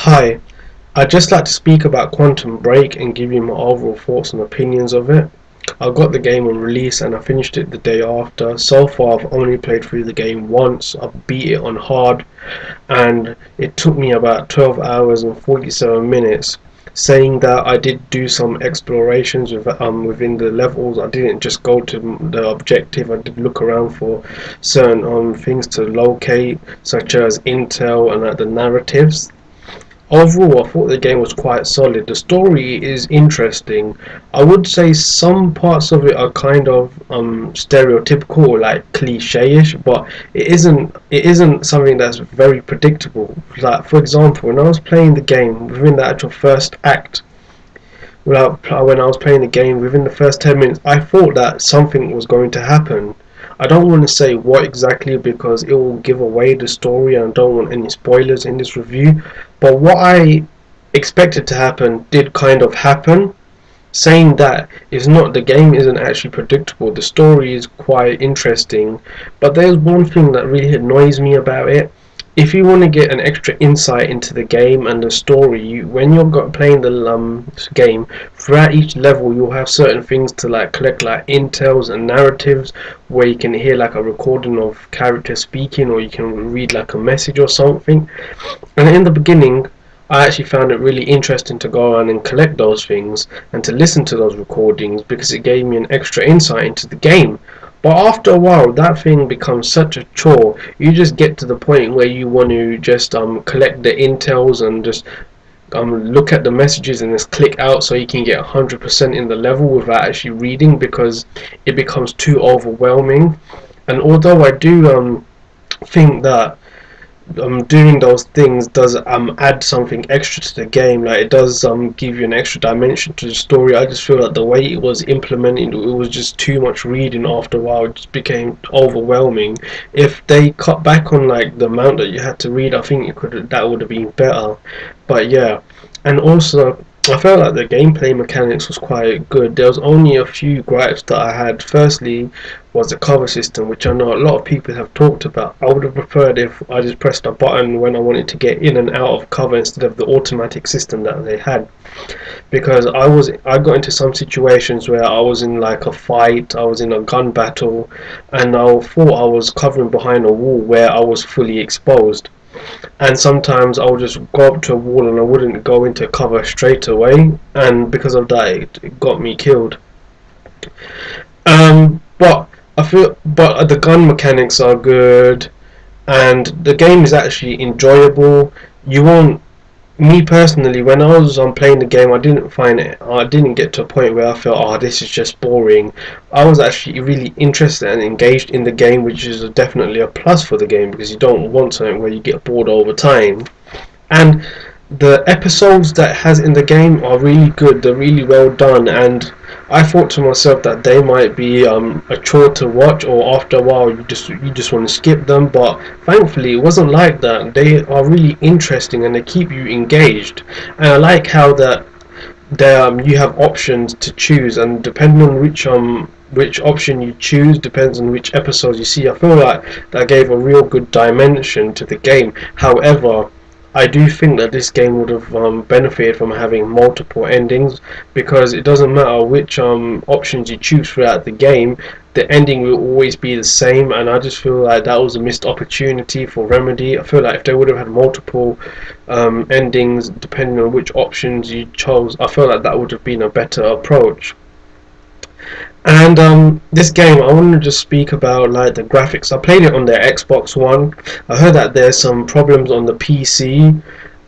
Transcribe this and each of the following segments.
Hi, I'd just like to speak about Quantum Break and give you my overall thoughts and opinions of it. I got the game on release and I finished it the day after. So far, I've only played through the game once. I've beat it on hard and it took me about 12 hours and 47 minutes. Saying that, I did do some explorations within the levels. I didn't just go to the objective. I did look around for certain things to locate, such as intel and the narratives. Overall, I thought the game was quite solid. The story is interesting. I would say some parts of it are kind of stereotypical, like cliche-ish, but it isn't something that's very predictable. Like for example, when I was playing the game within the actual first act, when I was playing the game within the first 10 minutes, I thought that something was going to happen. I don't want to say what exactly because it will give away the story and I don't want any spoilers in this review. But what I expected to happen did kind of happen. Saying that is not the game isn't actually predictable. The story is quite interesting, but there's one thing that really annoys me about it. If you want to get an extra insight into the game and the story, when you're playing the game, throughout each level you'll have certain things to like collect, like intels and narratives, where you can hear like a recording of characters speaking, or you can read like a message or something. And in the beginning, I actually found it really interesting to go around and collect those things and to listen to those recordings because it gave me an extra insight into the game. But after a while, that thing becomes such a chore. You just get to the point where you want to just collect the intels and just look at the messages and just click out so you can get 100% in the level without actually reading because it becomes too overwhelming. And although I do think that doing those things does add something extra to the game, like it does give you an extra dimension to the story. I just feel like the way it was implemented, it was just too much reading. After a while it just became overwhelming. If they cut back on like the amount that you had to read, I think that would have been better. But yeah, and also I felt like the gameplay mechanics was quite good. There was only a few gripes that I had. Firstly was the cover system, which I know a lot of people have talked about. I would have preferred if I just pressed a button when I wanted to get in and out of cover instead of the automatic system that they had. Because I got into some situations where I was in like a fight, I was in a gun battle, and I thought I was covering behind a wall where I was fully exposed. And sometimes I would just go up to a wall and I wouldn't go into cover straight away, and because of that it got me killed. But the gun mechanics are good and the game is actually enjoyable. You won't Me personally, when I was playing the game, I didn't get to a point where I felt, oh, this is just boring. I was actually really interested and engaged in the game, which is definitely a plus for the game because you don't want something where you get bored over time. And the episodes that it has in the game are really good. They're really well done, and I thought to myself that they might be a chore to watch, or after a while you just want to skip them. But thankfully, it wasn't like that. They are really interesting and they keep you engaged. And I like how that you have options to choose, and depending on which option you choose depends on which episodes you see. I feel like that gave a real good dimension to the game. However, I do think that this game would have benefited from having multiple endings because it doesn't matter which options you choose throughout the game, the ending will always be the same, and I just feel like that was a missed opportunity for Remedy. I feel like if they would have had multiple endings depending on which options you chose, I feel like that would have been a better approach. And this game, I want to just speak about like the graphics. I played it on the Xbox One. I heard that there's some problems on the PC,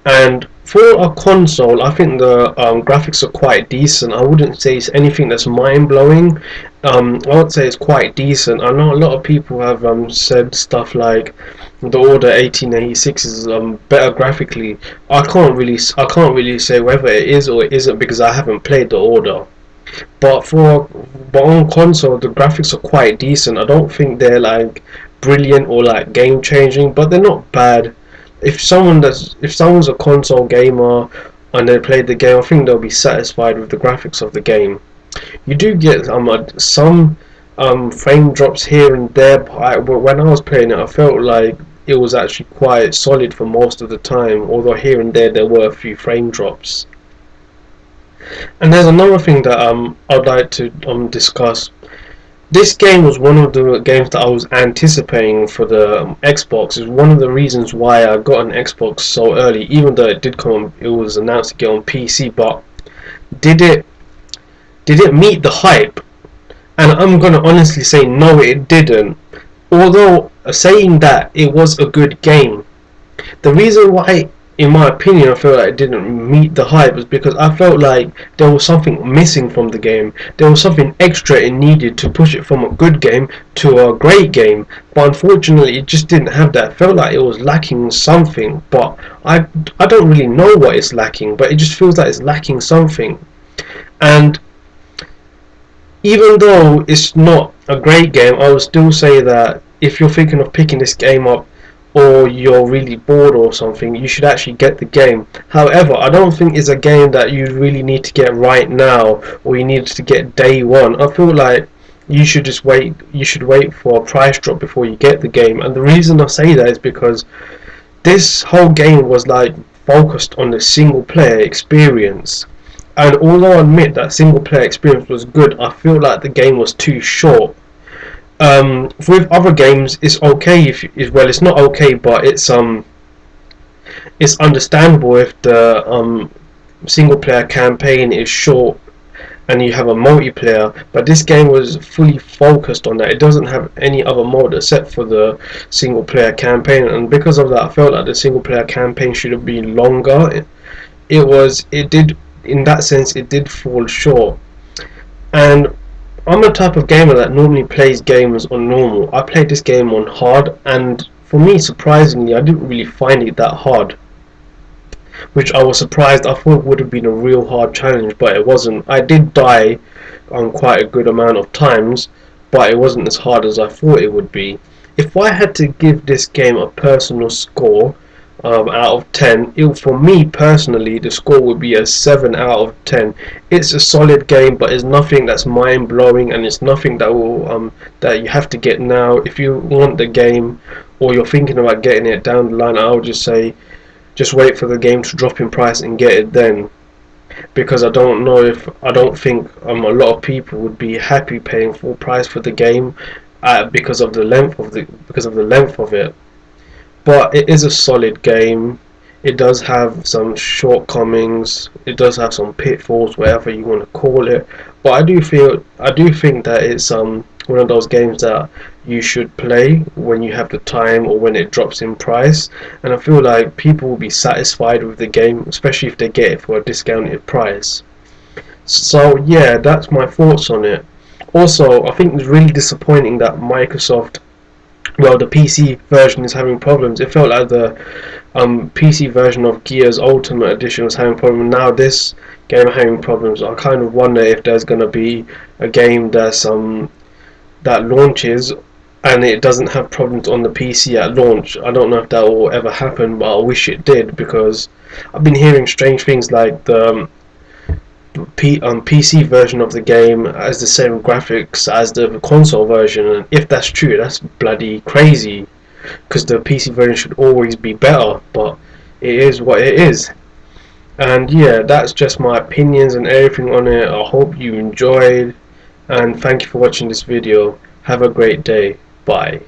and for a console, I think the graphics are quite decent. I wouldn't say it's anything that's mind blowing. I would say it's quite decent. I know a lot of people have said stuff like the Order 1886 is better graphically. I can't really say whether it is or it isn't because I haven't played the Order. But on console, the graphics are quite decent. I don't think they're like brilliant or like game changing, but they're not bad. If someone's a console gamer and they played the game, I think they'll be satisfied with the graphics of the game. You do get some frame drops here and there, but when I was playing it, I felt like it was actually quite solid for most of the time, although here and there were a few frame drops. And there's another thing that I'd like to discuss. This game was one of the games that I was anticipating for the Xbox. It's one of the reasons why I got an Xbox so early, even though it was announced to get on PC. But did it meet the hype? And I'm gonna honestly say no, it didn't. Although saying that, it was a good game. The reason why, in my opinion, I feel like it didn't meet the hype is because I felt like there was something missing from the game. There was something extra it needed to push it from a good game to a great game. But unfortunately, it just didn't have that. It felt like it was lacking something. But I don't really know what it's lacking. But it just feels like it's lacking something. And even though it's not a great game, I would still say that if you're thinking of picking this game up, or you're really bored or something, you should actually get the game. However, I don't think it's a game that you really need to get right now, or you need to get day one. I feel like you should just wait. You should wait for a price drop before you get the game. And the reason I say that is because this whole game was like focused on the single player experience. And although I admit that single player experience was good, I feel like the game was too short. With other games, it's okay well, it's not okay, but it's understandable if the single player campaign is short and you have a multiplayer. But this game was fully focused on that. It doesn't have any other mode except for the single player campaign, and because of that, I felt like the single player campaign should have been longer. It did, in that sense, it did fall short. And I'm a type of gamer that normally plays games on normal. I played this game on hard, and for me, surprisingly, I didn't really find it that hard, which I was surprised. I thought it would have been a real hard challenge, but it wasn't. I did die on quite a good amount of times, but it wasn't as hard as I thought it would be. If I had to give this game a personal score, out of 10, for me personally, the score would be a 7 out of 10. It's a solid game, but it's nothing that's mind-blowing, and it's nothing that will that you have to get now. If you want the game, or you're thinking about getting it down the line, I would just say just wait for the game to drop in price and get it then, because I don't think a lot of people would be happy paying full price for the game because of the length of it. But it is a solid game. It does have some shortcomings. It does have some pitfalls, whatever you want to call it. But I do think that it's one of those games that you should play when you have the time or when it drops in price. And I feel like people will be satisfied with the game, especially if they get it for a discounted price. So yeah, that's my thoughts on it. Also, I think it's really disappointing that Microsoft, well, the PC version is having problems. It felt like the PC version of Gears Ultimate Edition was having problems. Now this game is having problems. I kind of wonder if there's going to be a game that launches and it doesn't have problems on the PC at launch. I don't know if that will ever happen, but I wish it did, because I've been hearing strange things like the PC version of the game has the same graphics as the console version, and if that's true, that's bloody crazy, because the PC version should always be better, but it is what it is. And yeah, that's just my opinions and everything on it. I hope you enjoyed, and thank you for watching this video. Have a great day. Bye.